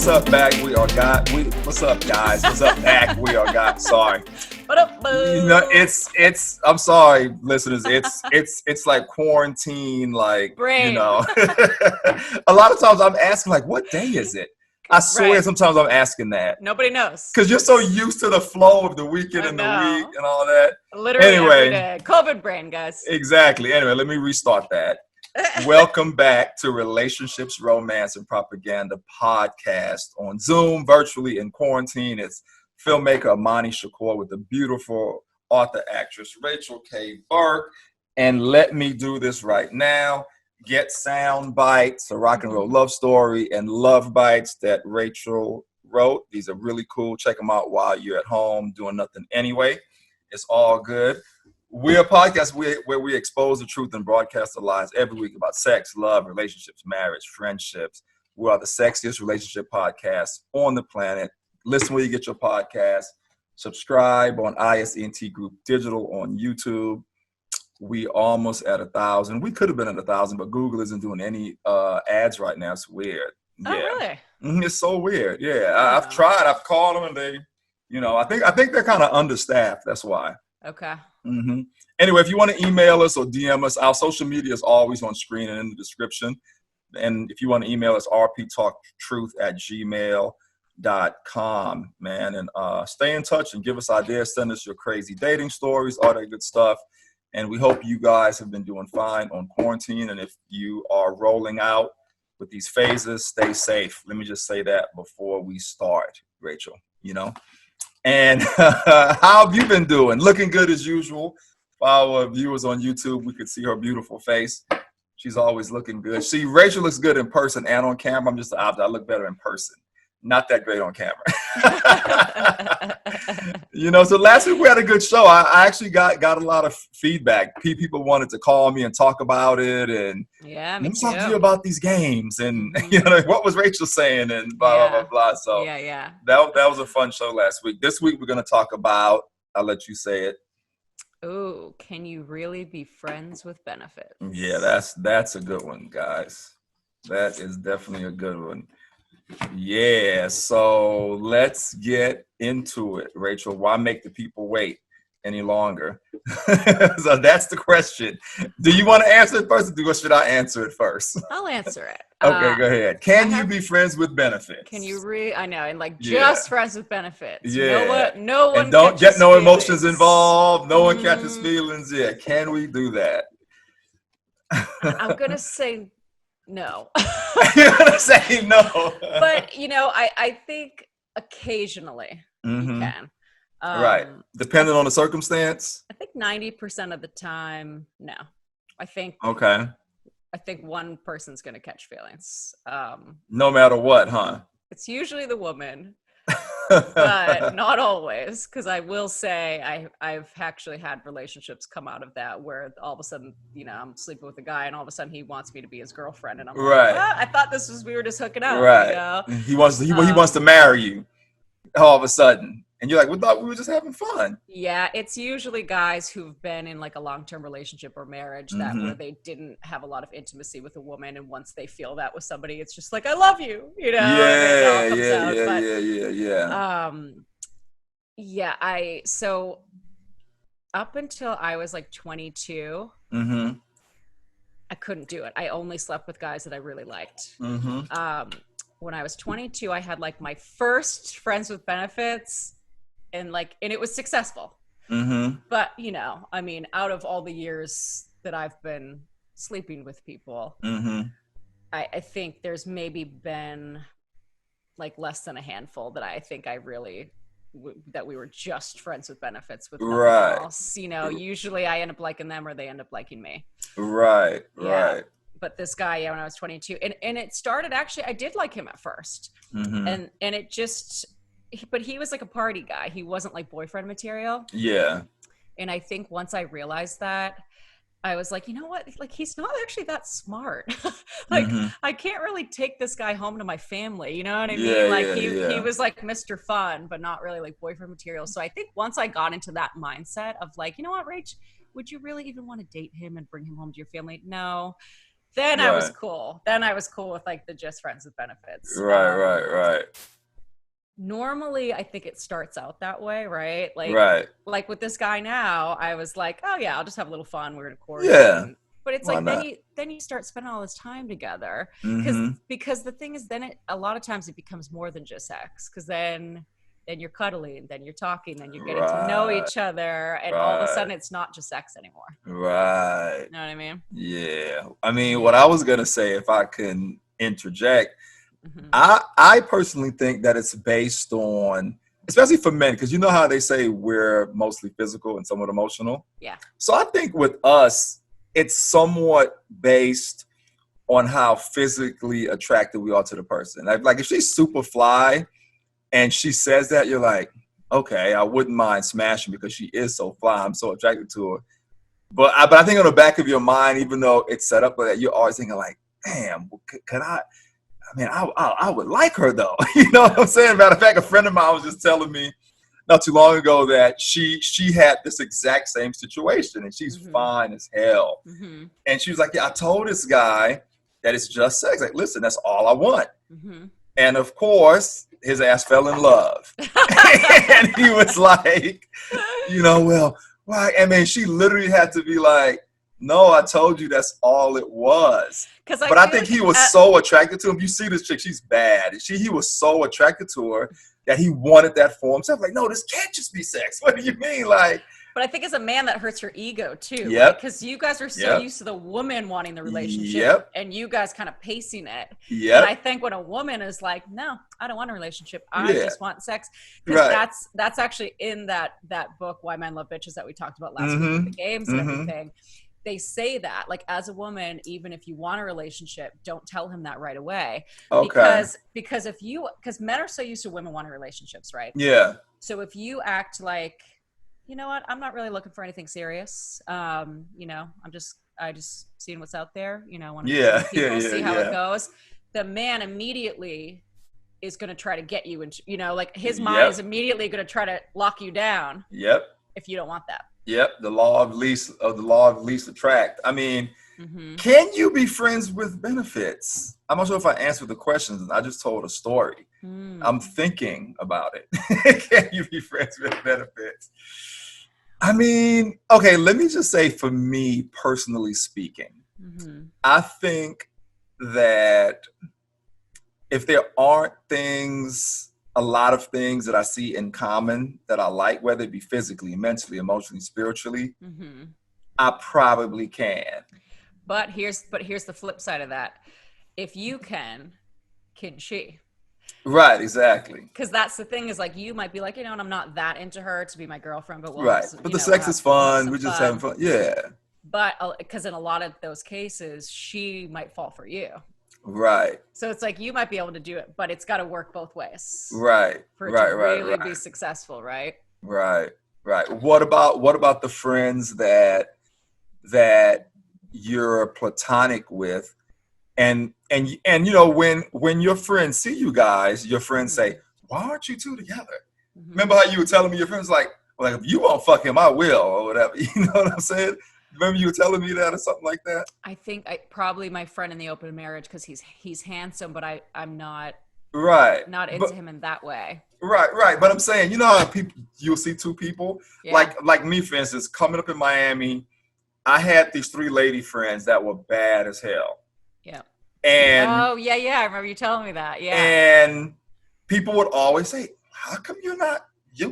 up, back? What's up, guys? What's up, back? We are got. Sorry. What up, boo? You know, it's. I'm sorry, listeners. It's like quarantine. Like, Brain. you know, a lot of times I'm asking, like, what day is it? I swear, Right. sometimes I'm asking that Nobody knows. because you're so used to the flow of the weekend and the week and all that. Literally Anyway. every day. COVID brain, guys. Exactly. Anyway, let me restart that. Welcome back to Relationships, Romance, and Propaganda podcast on Zoom, virtually in quarantine. It's filmmaker Imani Shakur with the beautiful author actress Rachel K. Burke. And let me do this right now. Get sound bites, a rock and roll love story, and love bites that Rachel wrote. These are really cool. Check them out while you're at home doing nothing anyway. It's all good. We're a podcast where we expose the truth and broadcast the lies every week about sex, love, relationships, marriage, friendships. We are the sexiest relationship podcast on the planet. Listen where you get your podcast. Subscribe on ISNT Group Digital on YouTube. We almost at 1,000. We could have been at 1,000, but Google isn't doing any ads right now. It's weird. Oh, really? It's so weird. Yeah, I've tried. I've called them, and they, I think they're kind of understaffed. That's why. Okay. Anyway, if you want to email us or DM us, our social media is always on screen and in the description. And if you want to email us, rptalktruth@gmail.com, man. And stay in touch and give us ideas. Send us your crazy dating stories, all that good stuff. And we hope you guys have been doing fine on quarantine. And if you are rolling out with these phases, stay safe. Let me just say that before we start, Rachel, And how have you been doing? Looking good as usual. For our viewers on YouTube, we could see her beautiful face. She's always looking good. See, Rachel looks good in person and on camera. I'm just the opposite. I look better in person. Not that great on camera. So last week we had a good show. I actually got a lot of feedback. People wanted to call me and talk about it. And let me talk to you about these games. And, what was Rachel saying and blah, blah, blah, blah. So that was a fun show last week. This week we're going to talk about, I'll let you say it. Oh, can you really be friends with benefits? Yeah, that's a good one, guys. That is definitely a good one. Yeah, so let's get into it, Rachel. Why make the people wait any longer? So that's the question. Do you want to answer it first, or should I answer it first? I'll answer it. Okay, go ahead. Can you be friends with benefits? Can you I know, and just friends with benefits. Yeah. No one and don't get no feelings. Emotions involved. No one catches feelings. Yeah. Can we do that? I'm gonna say no. You're gonna say no. But I think occasionally you can. Right. Depending on the circumstance. I think 90% of the time, no. I think one person's gonna catch feelings. No matter what, huh? It's usually the woman. But not always, because I will say I've actually had relationships come out of that where all of a sudden, I'm sleeping with a guy and all of a sudden he wants me to be his girlfriend, and I'm like, I thought we were just hooking up. Right. He wants to marry you all of a sudden. And you're like, we thought we were just having fun. Yeah, it's usually guys who've been in like a long-term relationship or marriage that where they didn't have a lot of intimacy with a woman, and once they feel that with somebody, it's just like, I love you, So up until I was like 22, I couldn't do it. I only slept with guys that I really liked. When I was 22, I had like my first friends with benefits. And it was successful. But, out of all the years that I've been sleeping with people, I think there's maybe been like less than a handful that I think I really, that we were just friends with benefits with nothing else. Usually I end up liking them or they end up liking me. Right. But this guy, when I was 22, and it started, actually, I did like him at first. And it just... But he was like a party guy. He wasn't like boyfriend material. Yeah. And I think once I realized that, I was like, you know what? Like, he's not actually that smart. I can't really take this guy home to my family. You know what I mean? He was like Mr. Fun, but not really like boyfriend material. So I think once I got into that mindset of like, you know what, Rach, would you really even want to date him and bring him home to your family? No. then I was cool. Then I was cool with like the just friends with benefits. Right. Normally, I think it starts out that way, right? Like with this guy now, I was like, oh yeah, I'll just have a little fun. We're in quarantine. Yeah. But it's like then you start spending all this time together because the thing is then a lot of times it becomes more than just sex, because then you're cuddling, then you're talking, then you're getting to know each other, and all of a sudden it's not just sex anymore. Right. You know what I mean? Yeah. I mean, what I was gonna say, if I can interject, I personally think that it's based on, especially for men, because you know how they say we're mostly physical and somewhat emotional. Yeah. So I think with us, it's somewhat based on how physically attracted we are to the person. Like if she's super fly and she says that, you're like, okay, I wouldn't mind smashing because she is so fly. I'm so attracted to her. But I think on the back of your mind, even though it's set up like that, you're always thinking like, damn, could I mean, I would like her though. You know what I'm saying? Matter of fact, a friend of mine was just telling me not too long ago that she had this exact same situation, and she's fine as hell. And she was like, yeah, I told this guy that it's just sex. Like, listen, that's all I want. And of course, his ass fell in love. And he was like, well, why? I mean, she literally had to be like, no, I told you that's all it was. But I think he was so attracted to him. You see this chick, she's bad. He was so attracted to her that he wanted that for himself. Like, no, this can't just be sex. What do you mean? Like, but I think as a man, that hurts your ego too. Yep. Because you guys are so used to the woman wanting the relationship and you guys kind of pacing it. And I think when a woman is like, no, I don't want a relationship. I just want sex. Because that's actually in that book, Why Men Love Bitches, that we talked about last week with the games and everything. They say that, like, as a woman, even if you want a relationship, don't tell him that right away. Okay. Because men are so used to women wanting relationships, right? Yeah. So if you act like, you know what, I'm not really looking for anything serious. I just seeing what's out there. Want to see how it goes. The man immediately is going to try to get you into, like his mind is immediately going to try to lock you down. Yep. If you don't want that. Yep, the law of least attract. I mean, can you be friends with benefits? I'm not sure if I answered the questions. I just told a story. I'm thinking about it. Can you be friends with benefits? I mean, okay, let me just say, for me, personally speaking, I think that if there aren't a lot of things that I see in common that I like, whether it be physically, mentally, emotionally, spiritually, I probably can. But here's the flip side of that. If you can she? Right, exactly. Because that's the thing, is like, you might be like, and I'm not that into her to be my girlfriend, but but the sex is fun. We're just having fun. Yeah. But because in a lot of those cases, she might fall for you. Right. So it's like, you might be able to do it, but it's got to work both ways. Right. For it to really be successful, right? Right. What about the friends that you're platonic with, and when your friends see you guys, your friends say, why aren't you two together? Remember how you were telling me your friends like, well, if you won't fuck him, I will, or whatever. You know what I'm saying? Remember you were telling me that or something like that? I think probably my friend in the open marriage, because he's handsome, but I'm not not into him in that way. Right. But I'm saying, how you'll see two people, like me, for instance, coming up in Miami, I had these 3 lady friends that were bad as hell. Yeah. And I remember you telling me that. Yeah. And people would always say, how come you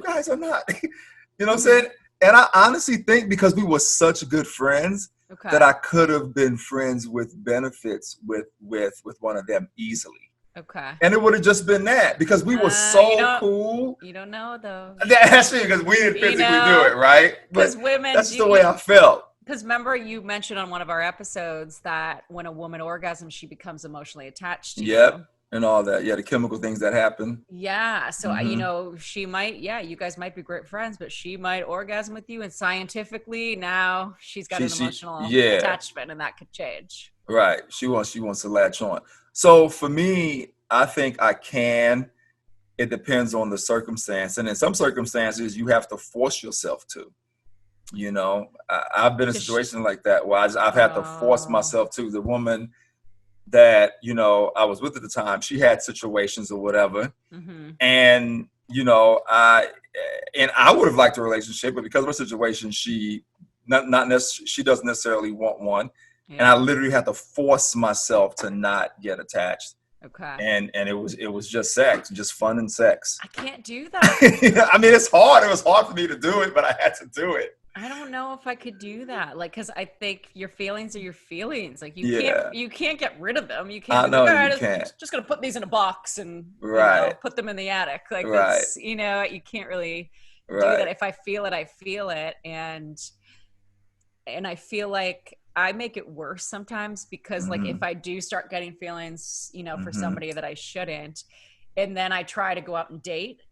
guys are not? You know what I'm saying? And I honestly think because we were such good friends that I could have been friends with benefits with one of them easily. Okay. And it would have just been that, because we were so cool. You don't know, though. That's true, because we didn't physically do it, right? Because women, that's the way I felt. Because remember, you mentioned on one of our episodes that when a woman orgasms, she becomes emotionally attached to you. And all that. Yeah, the chemical things that happen. Yeah. So, she might, you guys might be great friends, but she might orgasm with you. And scientifically, now she's got an emotional attachment, and that could change. Right. She wants to latch on. So for me, I think I can. It depends on the circumstance. And in some circumstances, you have to force yourself to. You know, I've been in situations like that where I've had to force myself to. The woman that, you know, I was with at the time, she had situations or whatever. Mm-hmm. And, you know, I would have liked a relationship, but because of her situation, she doesn't necessarily want one. Yeah. And I literally had to force myself to not get attached. Okay. And it was just sex, just fun and sex. I can't do that. I mean, it's hard. It was hard for me to do it, but I had to do it. I don't know if I could do that. Like, cause I think your feelings are your feelings. Like you can't get rid of them. You can't. Just gonna put these in a box and you know, put them in the attic. Like that's, you know, you can't really do that. If I feel it, I feel it. And I feel like I make it worse sometimes because like if I do start getting feelings, you know, for somebody that I shouldn't, and then I try to go out and date.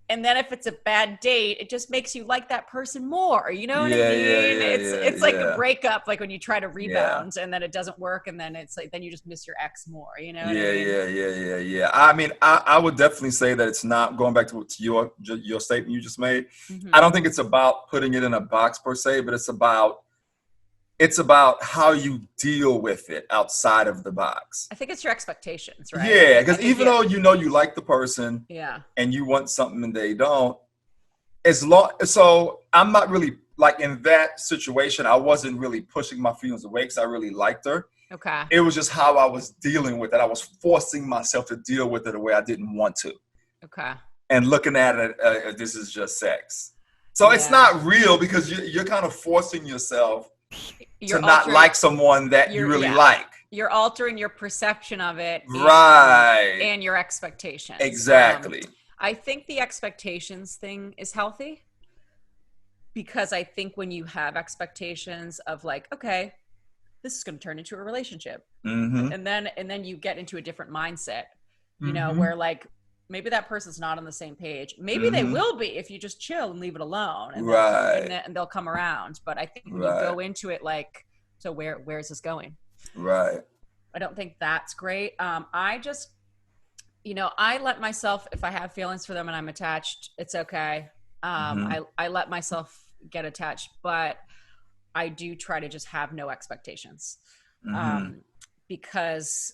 And then if it's a bad date, it just makes you like that person more. You know what I mean? It's like a breakup, like when you try to rebound and then it doesn't work. And then it's like, then you just miss your ex more, you know? What I mean? Yeah. I mean, I would definitely say that it's not, going back to your statement you just made. I don't think it's about putting it in a box per se, but it's about how you deal with it outside of the box. I think it's your expectations, right? Yeah, because even though you know you like the person, and you want something and they don't, so I'm not really like in that situation. I wasn't really pushing my feelings away because I really liked her. Okay. It was just how I was dealing with it. I was forcing myself to deal with it the way I didn't want to. Okay. And looking at it, this is just sex. So it's not real because you're kind of forcing yourself to not like someone that you really like. You're altering your perception of it. And your expectations. Exactly. I think the expectations thing is healthy because I think when you have expectations of like, okay, this is going to turn into a relationship. And then you get into a different mindset, you know, where like, maybe that person's not on the same page. Maybe they will be if you just chill and leave it alone, and they'll come around. But I think when you go into it like, so where is this going? Right. I don't think that's great. I just, you know, I let myself, if I have feelings for them and I'm attached, it's okay. I let myself get attached, but I do try to just have no expectations, because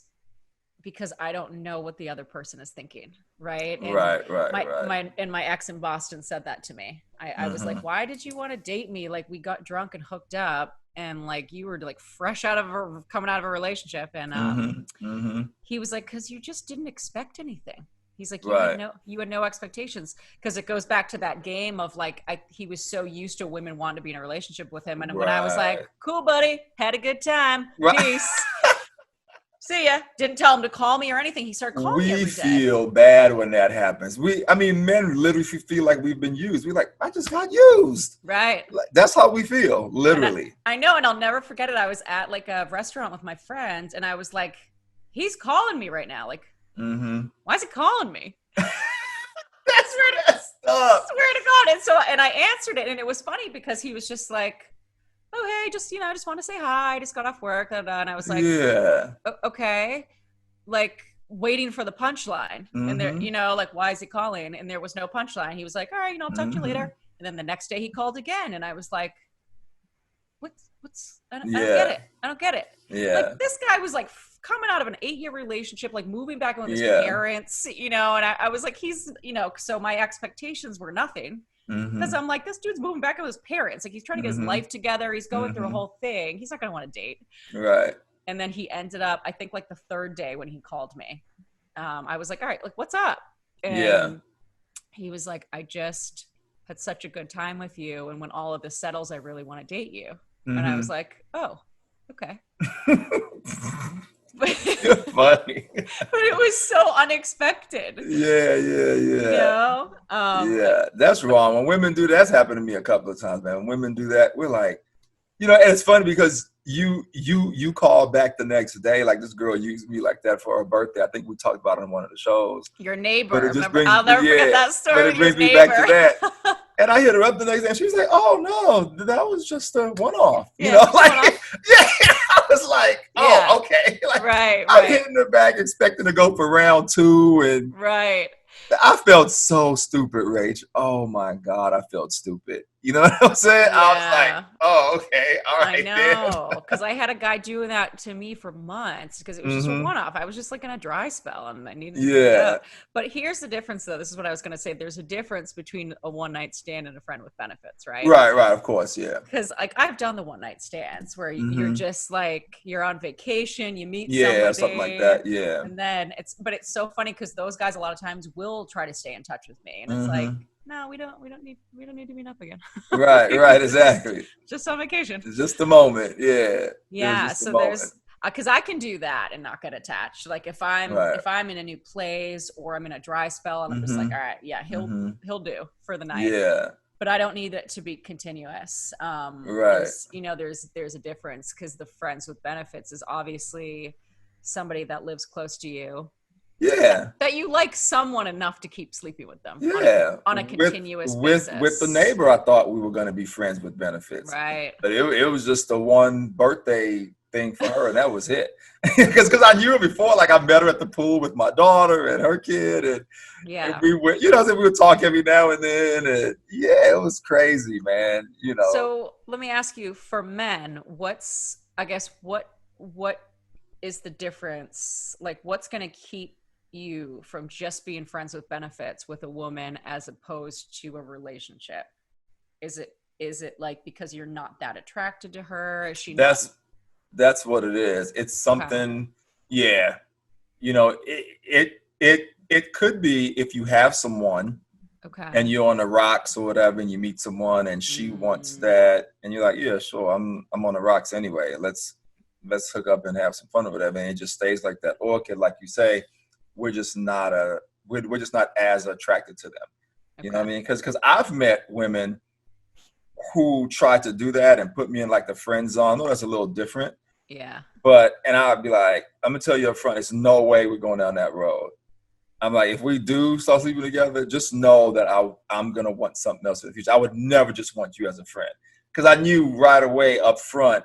I don't know what the other person is thinking. Right. And my ex in Boston said that to me. I was like, why did you want to date me? Like we got drunk and hooked up and like, you were like fresh coming out of a relationship. And, he was like, cause you just didn't expect anything. He's like, you had no expectations. Cause it goes back to that game of like, he was so used to women wanting to be in a relationship with him. And when I was like, cool, buddy, had a good time. Peace. See ya. Didn't tell him to call me or anything. He started calling me every day. We feel bad when that happens. Men literally feel like we've been used. We're like, I just got used. Right. Like, that's how we feel, literally. I know, and I'll never forget it. I was at like a restaurant with my friends, and I was like, he's calling me right now. Like, why is he calling me? That's messed up. Swear to God. And I answered it, and it was funny because he was just like, oh, hey, just, I just want to say hi. I just got off work. And I was like, okay. Like waiting for the punchline. And there, like, why is he calling? And there was no punchline. He was like, all right, I'll talk to you later. And then the next day he called again. And I was like, I don't get it. Yeah. Like this guy was like coming out of an 8-year relationship, like moving back with his parents, and I was like, he's, so my expectations were nothing. Because I'm like, this dude's moving back with his parents. Like he's trying to get his life together. He's going through a whole thing. He's not going to want to date. Right. And then he ended up, I think like the third day when he called me, I was like, all right, like what's up? And he was like, I just had such a good time with you. And when all of this settles, I really want to date you. And I was like, oh, okay. You're funny. But it was so unexpected. Yeah. Yeah, that's wrong. When women do that, that's happened to me a couple of times, man. When women do that, we're like, and it's funny because you call back the next day. Like this girl used me like that for her birthday. I think we talked about it on one of the shows. Your neighbor. I'll never forget that story. But it brings me back to that. And I hit her up the next day and she was like, oh no, that was just a one-off. I was like, oh, okay. Like, right. I'm hitting her back expecting to go for round 2. And I felt so stupid, Rach. Oh my God, I felt stupid. You know what I'm saying? Yeah. I was like, oh, okay. All right. I know, because I had a guy doing that to me for months because it was just a one-off. I was just like in a dry spell and I needed to get out. But here's the difference, though. This is what I was going to say. There's a difference between a one-night stand and a friend with benefits, right? Right. Of course, yeah. Because like I've done the one-night stands where you're just like you're on vacation, you meet somebody, something like that, yeah. and then it's so funny because those guys a lot of times will try to stay in touch with me, and it's like, no, we don't need to meet up again. Right, exactly. Just on vacation. Just a moment, yeah. Yeah, so there's because I can do that and not get attached. Like if I'm in a new place or I'm in a dry spell and I'm just like, all right, yeah, he'll do for the night. Yeah. But I don't need it to be continuous. Right. There's a difference because the friends with benefits is obviously somebody that lives close to you. Yeah. That you like someone enough to keep sleeping with them. Yeah. On a continuous basis. With the neighbor, I thought we were going to be friends with benefits. Right. But it was just the one birthday thing for her, and that was it. Because I knew her before, like I met her at the pool with my daughter and her kid, and we were, we would talk every now and then, and it was crazy, man. So let me ask you, for men, what is the difference? Like, what's going to keep you from just being friends with benefits with a woman as opposed to a relationship? Is it like because you're not that attracted to her? Is she? That's what it is. It's something, it could be if you have someone and you're on the rocks or whatever and you meet someone and she wants that and you're like, yeah, sure, I'm on the rocks anyway. Let's hook up and have some fun or whatever. And it just stays like that. Or like you say, we're just not as attracted to them. You know what I mean? Because I've met women who tried to do that and put me in like the friend zone. No, that's a little different. Yeah. And I'd be like, I'm gonna tell you up front, there's no way we're going down that road. I'm like, if we do start sleeping together, just know that I'm gonna want something else in the future. I would never just want you as a friend. Because I knew right away up front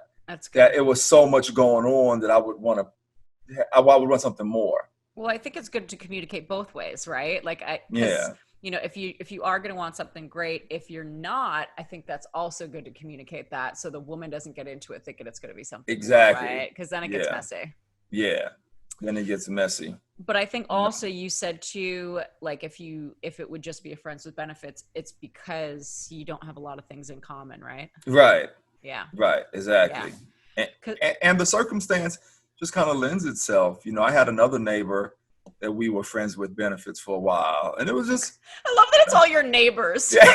that it was so much going on that I would want something more. Well, I think it's good to communicate both ways, right? Like if you are going to want something great, if you're not, I think that's also good to communicate that so the woman doesn't get into it thinking it's going to be something exactly, right? Because then it gets messy. Yeah, then it gets messy. But I think also you said too, like if it would just be a friends with benefits, it's because you don't have a lot of things in common, right? Right. Yeah. Right. Exactly. Yeah. And the circumstance just kind of lends itself. I had another neighbor that we were friends with benefits for a while, and it was just. I love that it's all your neighbors. Yeah,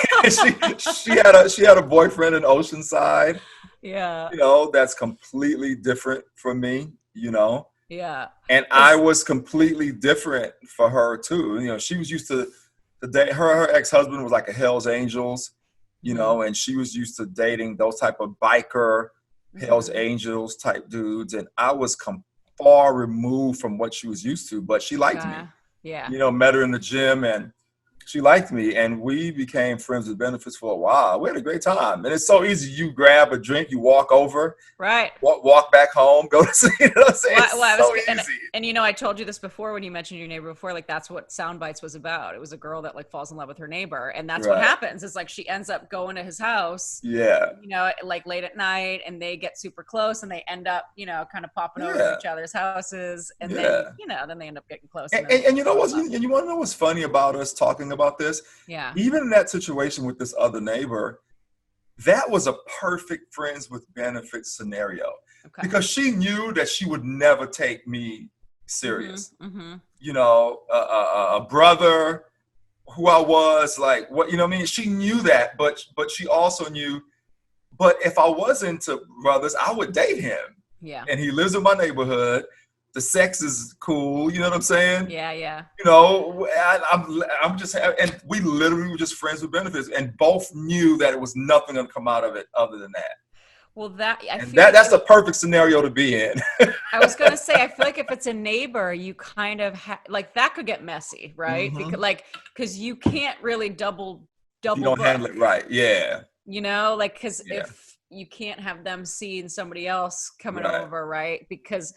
she had a boyfriend in Oceanside. Yeah. That's completely different from me. Yeah. And I was completely different for her too. She was used to her ex-husband was like a Hell's Angels, and she was used to dating those type of biker Hell's Angels type dudes, and I was far removed from what she was used to, but she liked me. Yeah. Met her in the gym and she liked me, and we became friends with benefits for a while. We had a great time, and it's so easy. You grab a drink, you walk over, right? Walk back home, go to sleep. It's so easy. And I told you this before when you mentioned your neighbor before. Like that's what Sound Bites was about. It was a girl that like falls in love with her neighbor, and that's what happens. It's like she ends up going to his house. Yeah. Like late at night, and they get super close, and they end up, kind of popping over to each other's houses, and then then they end up getting close. And you know what? And you want to know what's funny about us talking about this? Yeah. Even in that situation with this other neighbor, that was a perfect friends with benefits scenario because she knew that she would never take me serious. A brother who I was, like, what, you know what I mean? She knew that, but she also knew, but if I was into brothers, I would date him. Yeah. And he lives in my neighborhood. The sex is cool. You know what I'm saying? Yeah. I'm just, and we literally were just friends with benefits, and both knew that it was nothing going to come out of it other than that. Well, that's the perfect scenario to be in. I was going to say, I feel like if it's a neighbor, you kind of like that could get messy, right? Because you can't really double. You don't handle it right. Yeah. Because if you can't have them seeing somebody else coming over, right? Because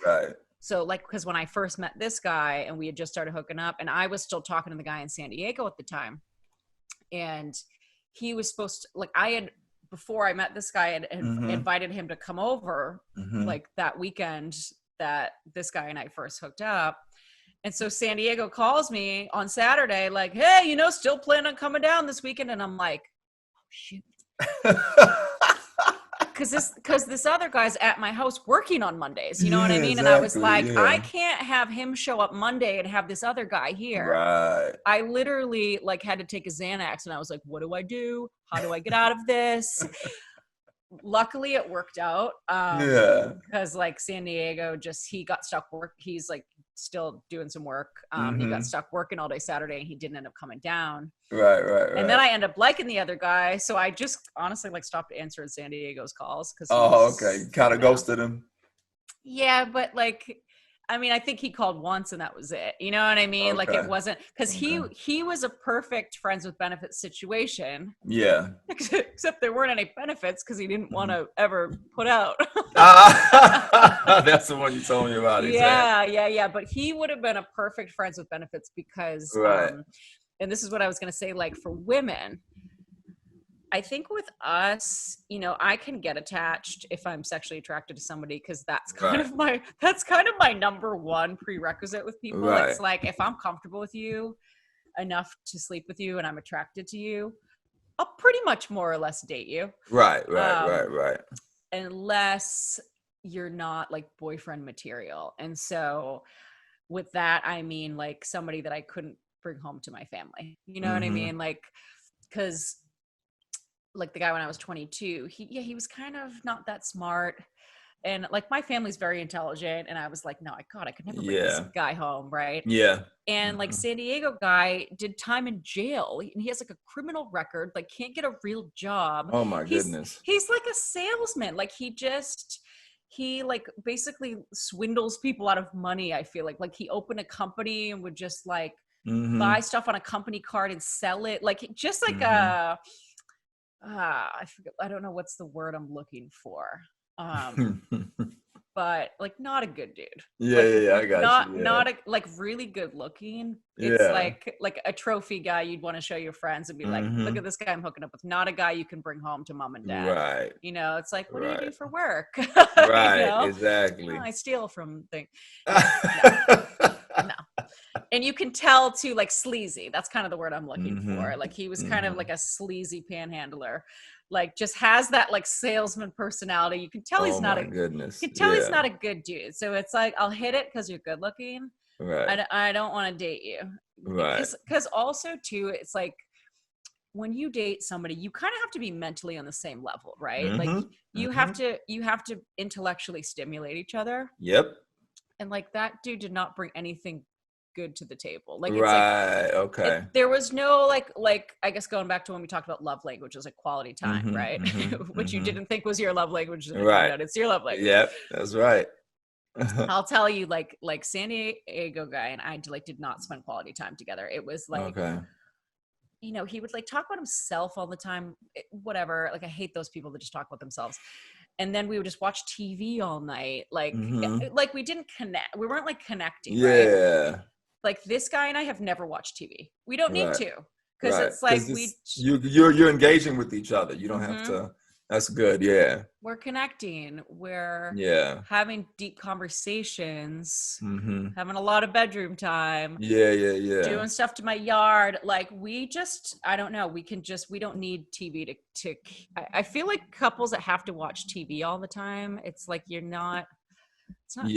because when I first met this guy and we had just started hooking up, and I was still talking to the guy in San Diego at the time, and he was supposed to, like, I had before I met this guy and invited him to come over like that weekend that this guy and I first hooked up. And so San Diego calls me on Saturday, like, hey, still planning on coming down this weekend. And I'm like, oh, shoot. Because this other guy's at my house working on Mondays. You know what I mean? Exactly, and I was like, I can't have him show up Monday and have this other guy here. Right. I literally like had to take a Xanax and I was like, what do I do? How do I get out of this? Luckily it worked out. Because like San Diego he got stuck work. He's like still doing some work. He got stuck working all day Saturday and he didn't end up coming down. Right. And then I ended up liking the other guy. So I just honestly like stopped answering San Diego's calls. Okay. Kind of ghosted him. Yeah. But like, I mean, I think he called once and that was it. You know what I mean? Okay. Like it wasn't because he was a perfect friends with benefits situation. Yeah. Except there weren't any benefits because he didn't want to ever put out. That's the one you told me about. Yeah. But he would have been a perfect friends with benefits because, and this is what I was going to say, like for women, I think with us, I can get attached if I'm sexually attracted to somebody because that's kind of my number one prerequisite with people. Right. It's like if I'm comfortable with you enough to sleep with you and I'm attracted to you, I'll pretty much more or less date you. Right. Unless you're not like boyfriend material. And so with that, I mean like somebody that I couldn't bring home to my family. You know what I mean? Like, because like the guy when I was 22, he was kind of not that smart. And like my family's very intelligent. And I was like, no, I could never bring this guy home. Right. Yeah. And like San Diego guy did time in jail and he has like a criminal record, like can't get a real job. Oh my goodness. He's like a salesman. Like he like basically swindles people out of money. I feel like he opened a company and would just like buy stuff on a company card and sell it. Like just like I forget. I don't know what's the word I'm looking for. But like not a good dude. Yeah, I got you. Not a like really good looking. It's like a trophy guy you'd want to show your friends and be like, look at this guy I'm hooking up with. Not a guy you can bring home to mom and dad. Right. It's like, what do you do for work? Right. Exactly. Oh, I steal from things. No. And you can tell too, like sleazy. That's kind of the word I'm looking for. Like he was kind of like a sleazy panhandler. Like just has that like salesman personality. You can tell he's not he's not a good dude. So it's like, I'll hit it because you're good looking. Right. I don't want to date you. Right. Because also too, it's like when you date somebody, you kind of have to be mentally on the same level, right? Like you have to intellectually stimulate each other. Yep. And like that dude did not bring anything good to the table. Like, it's okay. There was no like, I guess going back to when we talked about love languages, like quality time, right? Which you didn't think was your love language. Right. It's your love language. Yep. That's right. I'll tell you, like San Diego guy and I did not spend quality time together. It was like, he would like talk about himself all the time, whatever. Like I hate those people that just talk about themselves. And then we would just watch TV all night. Like we didn't connect. We weren't like connecting. Yeah. Right? Like this guy and I have never watched TV. We don't need to. Because it's like you're engaging with each other. You don't have to. That's good. Yeah. We're connecting. We're having deep conversations, having a lot of bedroom time. Yeah. Doing stuff to my yard. Like we just, I don't know. We don't need TV to I feel like couples that have to watch TV all the time, it's like it's not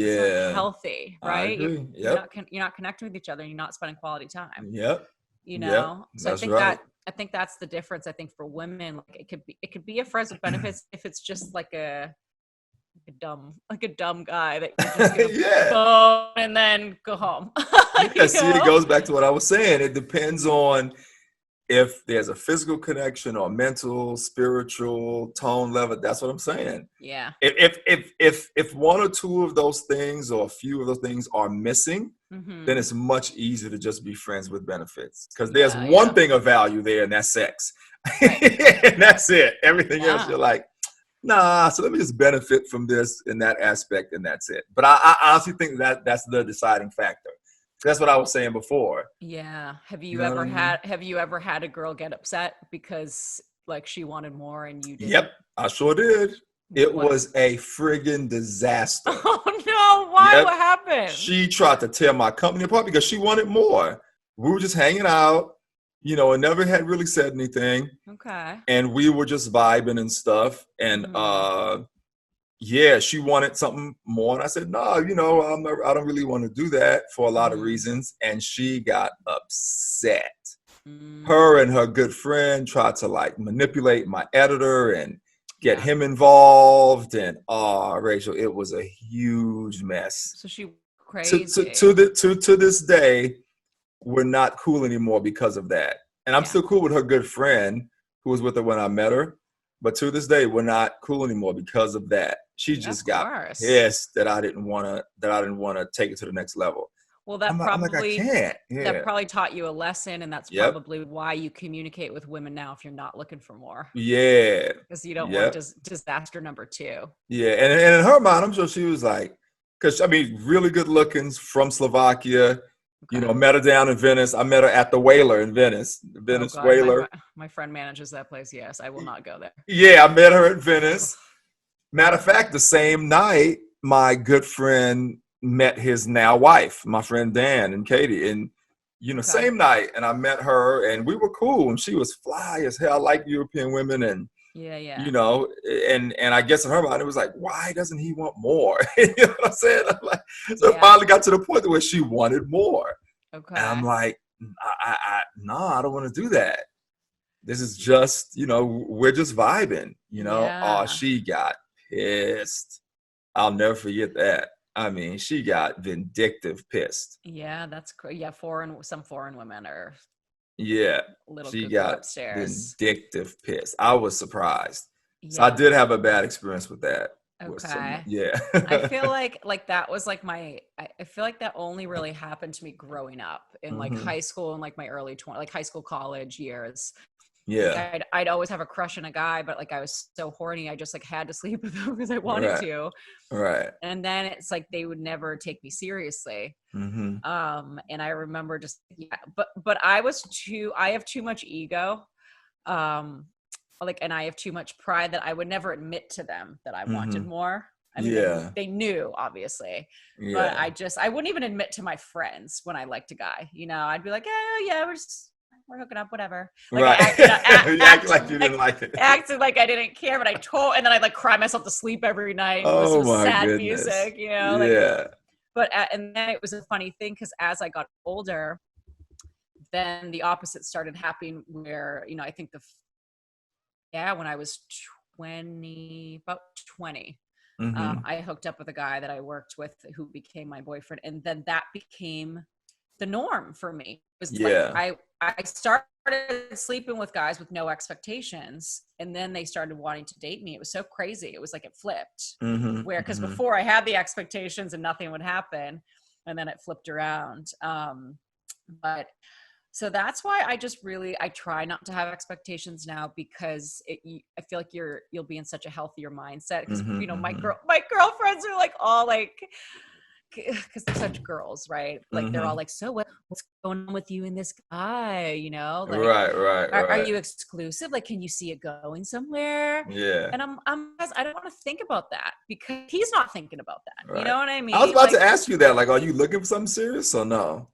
healthy, right? You're not connecting with each other and you're not spending quality time. Yep. So I think that's the difference. I think for women, like it could be a friends with benefits if it's just like a dumb guy that you're just gonna go and then go home. It goes back to what I was saying. It depends on if there's a physical connection or mental, spiritual, tone level. That's what I'm saying. Yeah. If one or two of those things or a few of those things are missing, then it's much easier to just be friends with benefits because there's one thing of value there, and that's sex. Right. And that's it. Everything else, you're like, nah. So let me just benefit from this in that aspect, and that's it. But I honestly think that's the deciding factor. That's what I was saying before. Yeah. Have you ever had a girl get upset because like she wanted more and you didn't? Yep, I sure did. It What? was a friggin' disaster. Oh no, why? Yep. What happened? She tried to tear my company apart because she wanted more. We were just hanging out, and never had really said anything. Okay. And we were just vibing and stuff. And yeah, she wanted something more. And I said, no, I don't really want to do that for a lot of reasons. And she got upset. Her and her good friend tried to like manipulate my editor and get him involved. And Rachel, it was a huge mess. So she crazy. To this day, we're not cool anymore because of that. And I'm still cool with her good friend who was with her when I met her. But to this day, we're not cool anymore because of that. She just got pissed that I didn't want to take it to the next level. Well, that I'm probably like, I can't. Yeah. That probably taught you a lesson, and that's probably why you communicate with women now if you're not looking for more. Yeah, because you don't want disaster number 2. Yeah, and in her mind, I'm sure she was like, because really good looking from Slovakia. Okay. Met her down in Venice. I met her at the Whaler in Venice. Venice Whaler. My friend manages that place. Yes, I will not go there. Yeah, I met her at Venice. Matter of fact, the same night, my good friend met his now wife, my friend Dan and Katie, and same night. And I met her, and we were cool, and she was fly as hell. I like European women, and and I guess in her mind it was like, why doesn't he want more? You know what I'm saying? So it finally got to the point where she wanted more. Okay. And I'm like, I don't want to do that. This is just, we're just vibing, Oh, she got pissed. I'll never forget that. She got vindictive pissed. Yeah, that's yeah. Some foreign women are. Yeah, she got upstairs. Vindictive pissed. I was surprised. Yeah. So I did have a bad experience with that. Okay. Yeah. I feel like that was like I feel like that only really happened to me growing up in like high school and like my early 20s, like high school, college years. Yeah. Like I'd always have a crush on a guy, but like I was so horny, I just like had to sleep with him because I wanted to. Right. And then it's like they would never take me seriously. And I remember just but I have too much ego. And I have too much pride that I would never admit to them that I wanted more. They knew obviously, but I wouldn't even admit to my friends when I liked a guy. I'd be like, yeah, we're hooking up, whatever. Like, right. Act like you didn't like it. Acted like I didn't care, but and then I'd like cry myself to sleep every night. Oh my sad goodness. Music, Yeah. And then it was a funny thing because as I got older, then the opposite started happening where, I think when I was 20, I hooked up with a guy that I worked with who became my boyfriend. And then that became the norm for me. It was like I started sleeping with guys with no expectations, and then they started wanting to date me. It was so crazy. It was like it flipped. Because before I had the expectations and nothing would happen, and then it flipped around. But so that's why I try not to have expectations now, because I feel like you'll be in such a healthier mindset. Because my girlfriends are like all like, because they're such girls, right? Like they're all like, so what's going on with you and this guy? Like, right. Are you exclusive? Like, can you see it going somewhere? Yeah. And I don't want to think about that because he's not thinking about that. Right. You know what I mean? I was about to ask you that. Like, are you looking for something serious or no?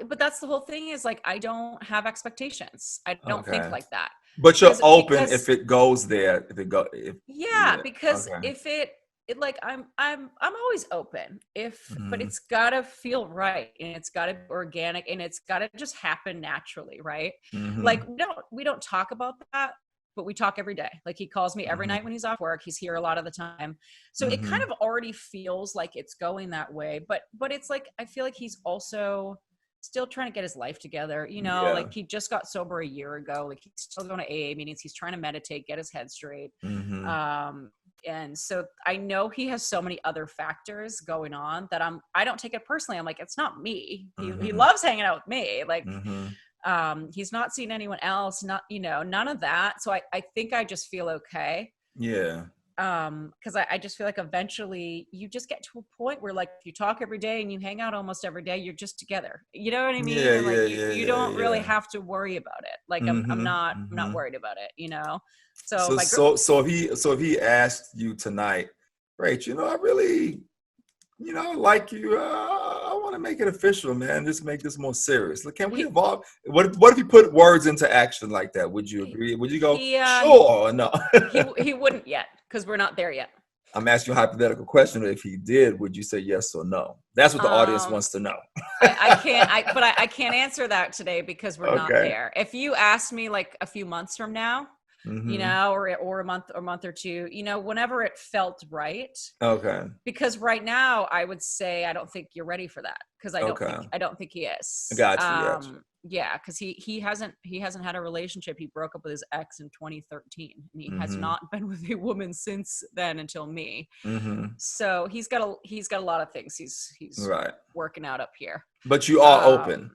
But that's the whole thing is like, I don't have expectations. I don't think like that. But you're open if it goes there. Because if it like I'm always open but it's gotta feel right, and it's gotta be organic, and it's gotta just happen naturally, right? Like we don't talk about that, but we talk every day. Like he calls me every night when he's off work. He's here a lot of the time. So it kind of already feels like it's going that way, but it's like, I feel like he's also still trying to get his life together, like he just got sober a year ago. Like he's still going to AA meetings. He's trying to meditate, get his head straight. And so I know he has so many other factors going on that I don't take it personally. I'm like, it's not me. He loves hanging out with me. Like, he's not seen anyone else, none of that. So I think I just feel okay. Yeah. because I just feel like eventually you just get to a point where like if you talk every day and you hang out almost every day, you're just together. You know what I mean? Yeah, And like yeah, you yeah, don't really yeah. have to worry about it. Like I'm not worried about it, you know? So So my girl, if he asked you tonight, Rach, I really, I like you. I want to make it official, man. Just make this more serious. Like, can we evolve? What if you put words into action like that? Would you agree? Would you go, sure or no? he wouldn't yet because we're not there yet. I'm asking you a hypothetical question. If he did, would you say yes or no? That's what the audience wants to know. I can't answer that today because we're not Okay. there. If you ask me like a few months from now, or a month or two, whenever it felt right. Okay. Because right now I would say I don't think you're ready for that because I don't think he is. Got you. Yeah, because he hasn't had a relationship. He broke up with his ex in 2013, and he has not been with a woman since then until me. So he's got a lot of things he's right. working out up here. But you are open.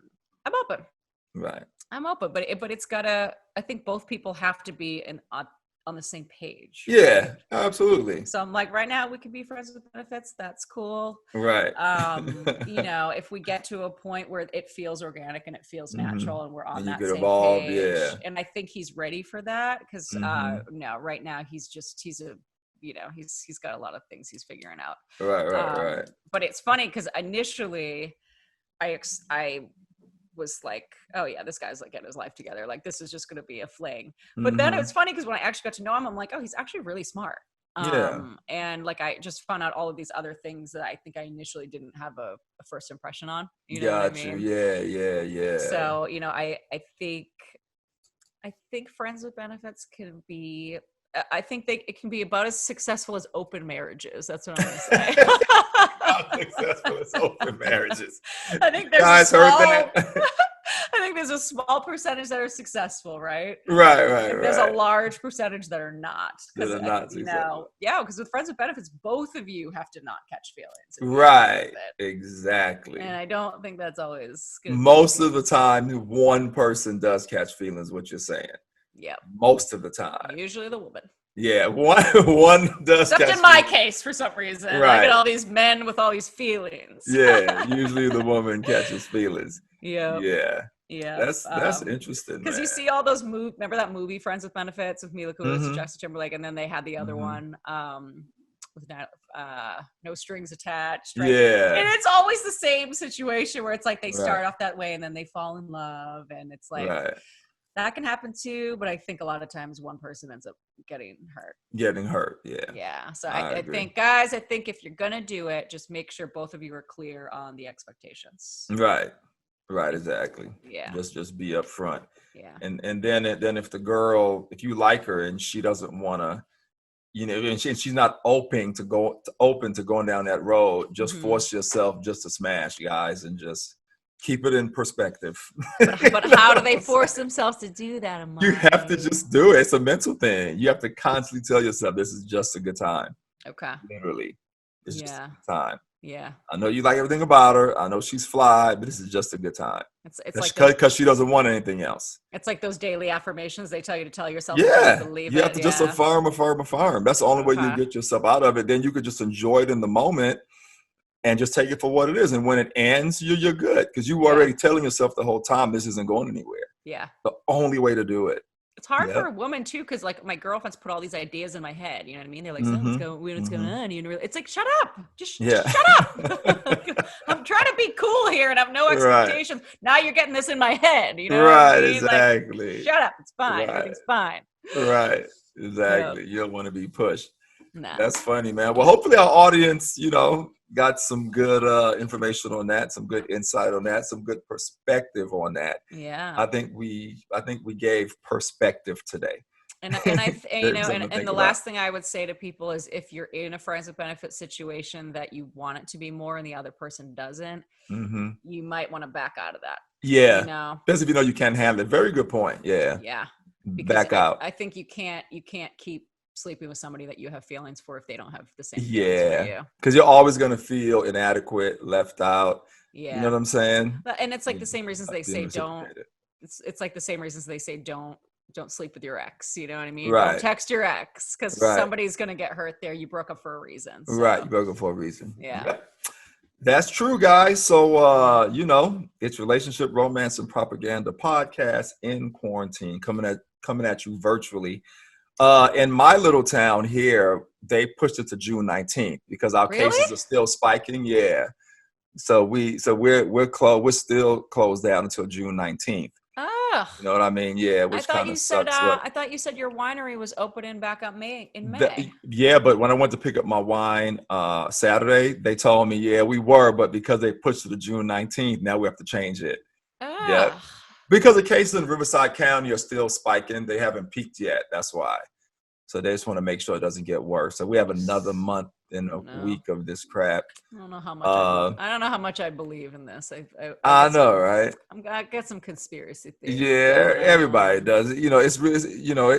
I'm open. Right. I'm open, but it's gotta. I think both people have to be on the same page. Yeah, right? Absolutely. So I'm like, right now we can be friends with benefits. That's cool. Right. If we get to a point where it feels organic and it feels natural and we're on that same evolve, page, yeah. and I think he's ready for that because no, right now he's got a lot of things he's figuring out. Right. But it's funny because initially I was like, oh yeah, this guy's like getting his life together. Like this is just going to be a fling. But then it's funny because when I actually got to know him, I'm like, oh, he's actually really smart. And like I just found out all of these other things that I think I initially didn't have a first impression on. You know what I mean? Yeah. So I think friends with benefits can be. I think it can be about as successful as open marriages. That's what I'm going to say. Successful as open marriages. I think there's a small percentage that are successful, right? Right. There's a large percentage that are not. That are not successful. Because with friends with benefits, both of you have to not catch feelings. Right. Exactly. And I don't think that's always good. Most of the time, one person does catch feelings, what you're saying. Yeah. Most of the time. Usually the woman. Yeah, one does. Except in my case, for some reason, right. I get all these men with all these feelings. Yeah, usually the woman catches feelings. Yeah. That's interesting. Because you see all those movies. Remember that movie Friends with Benefits with Mila Kunis and Justin Timberlake, and then they had the other one with No Strings Attached. Right? Yeah, and it's always the same situation where it's like they start off that way and then they fall in love, and it's like. Right. That can happen too, but I think a lot of times one person ends up getting hurt. Yeah. So I think, guys, if you're going to do it, just make sure both of you are clear on the expectations. Right, exactly. Yeah. Just be upfront. Yeah. And then if the girl, if you like her and she doesn't want to, and she's not open to going down that road, just force yourself just to smash, guys, and just keep it in perspective. But how do they force themselves to do that, Imani? You have to just do it. It's a mental thing. You have to constantly tell yourself, this is just a good time. Okay. Literally. It's just a good time. Yeah. I know you like everything about her. I know she's fly, but this is just a good time. It's like because she doesn't want anything else. It's like those daily affirmations they tell you to tell yourself. Yeah. To believe you have to just affirm. That's the only way you get yourself out of it. Then you could just enjoy it in the moment. And just take it for what it is. And when it ends, you're good. Because you were already telling yourself the whole time, this isn't going anywhere. Yeah. The only way to do it. It's hard for a woman, too, because, like, my girlfriends put all these ideas in my head. You know what I mean? They're like, so what's going on? It's like, shut up. Just shut up. I'm trying to be cool here and have no expectations. Right. Now you're getting this in my head. You know right, what I mean? Exactly. Like, shut up. It's fine. Right. Everything's fine. Right. Exactly. You don't want to be pushed. Nah. That's funny, man. Well, hopefully our audience, got some good information on that, some good insight on that, some good perspective on that. Yeah. I think we gave perspective today. And the last thing I would say to people is if you're in a friends with benefits situation that you want it to be more and the other person doesn't, you might want to back out of that. Yeah. Especially if you can't handle it. Very good point. Yeah. Yeah. Back out. I think you can't keep sleeping with somebody that you have feelings for if they don't have the same feelings for you. Because you're always going to feel inadequate, left out. Yeah. You know what I'm saying? And it's like the same reasons they say don't. It's like the same reasons they say don't don't sleep with your ex. You know what I mean? Right. Don't text your ex because somebody's going to get hurt there. You broke up for a reason. So. Right. You broke up for a reason. Yeah. Yep. That's true, guys. So, it's Relationship, Romance, and Propaganda podcast in quarantine, coming at you virtually. In my little town here, they pushed it to June 19th because our cases are still spiking. Yeah. So we're closed. We're still closed down until June 19th. Oh. You know what I mean? Yeah, which kind of sucks. I thought you said your winery was opening back up in May. Yeah, but when I went to pick up my wine Saturday, they told me, yeah, we were, but because they pushed it to June 19th, now we have to change it. Oh. Yeah. Because the cases in Riverside County are still spiking. They haven't peaked yet. That's why. So they just want to make sure it doesn't get worse. So we have another month and a week of this crap. I don't know how much I believe in this. I know, right? I get some conspiracy theories. Yeah, everybody does. It's really,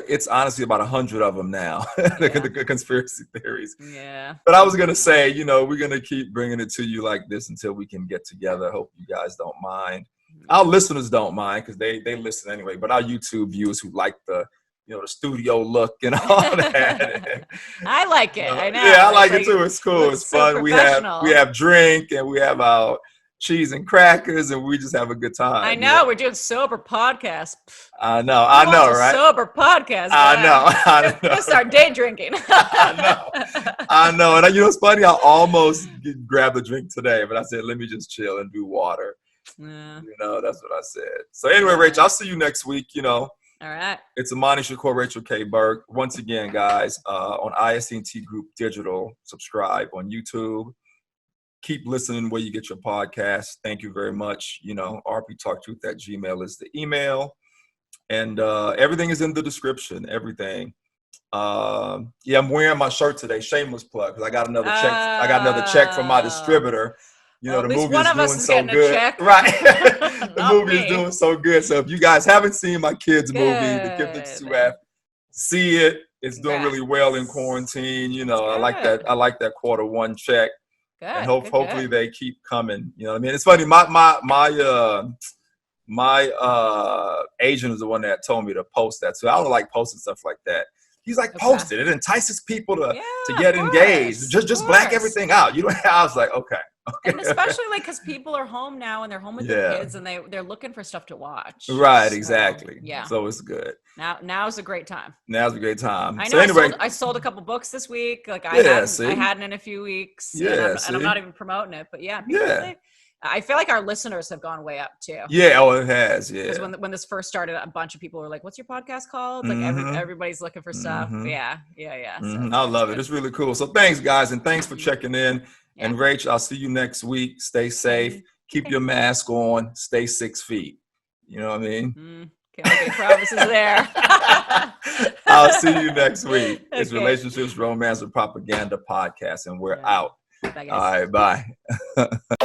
it's honestly about 100 of them now. The conspiracy theories. Yeah. But I was gonna say, we're gonna keep bringing it to you like this until we can get together. Hope you guys don't mind. Our listeners don't mind because they listen anyway. But our YouTube viewers who like the studio look and all that. I like it. I know. Yeah, I like it too. It's cool. It's fun. We have drink and we have our cheese and crackers and we just have a good time. I know. We're doing sober podcasts. I know, right? Sober podcast. I know. Just start day drinking. I know. And it's funny. I almost grabbed a drink today, but I said, let me just chill and do water. Yeah. That's what I said. So anyway, Rachel, I'll see you next week. All right. It's Imani, Shakur, Rachel K. Burke. Once again, guys, on ISNT Group Digital, subscribe on YouTube. Keep listening where you get your podcasts. Thank you very much. rptalktruth@gmail is the email. And everything is in the description, everything. I'm wearing my shirt today. Shameless plug, because I got another check. I got another check from my distributor. The movie is doing so good. Right. The movie is doing so good. So if you guys haven't seen my kids' movie, The Gifted Suave, see it. It's doing really well in quarantine. I like that. I like that Q1 check. Good. And hopefully they keep coming. You know what I mean? It's funny. My agent is the one that told me to post that. So I don't like posting stuff like that. He's like, post it. It entices people to get engaged. Just black everything out. I was like, okay. And especially because people are home now and they're home with their kids and they're looking for stuff to watch. Right, exactly. Yeah. So it's good. Now's a great time. Now's a great time. I know. Anyway, I sold a couple books this week. Like I hadn't in a few weeks. Yeah. And I'm not even promoting it, but I feel like our listeners have gone way up too. Yeah, it has. Yeah. Because when this first started, a bunch of people were like, "What's your podcast called?" Like everybody's looking for stuff. Yeah. So I love it. It's really cool. So thanks, guys, and thanks for checking in. Yeah. And Rach, I'll see you next week. Stay safe. Keep your mask on. Stay 6 feet. You know what I mean? Can't make promises there. I'll see you next week. It's Relationships, Romance, and Propaganda podcast, and we're out. Bye, guys. All right, bye.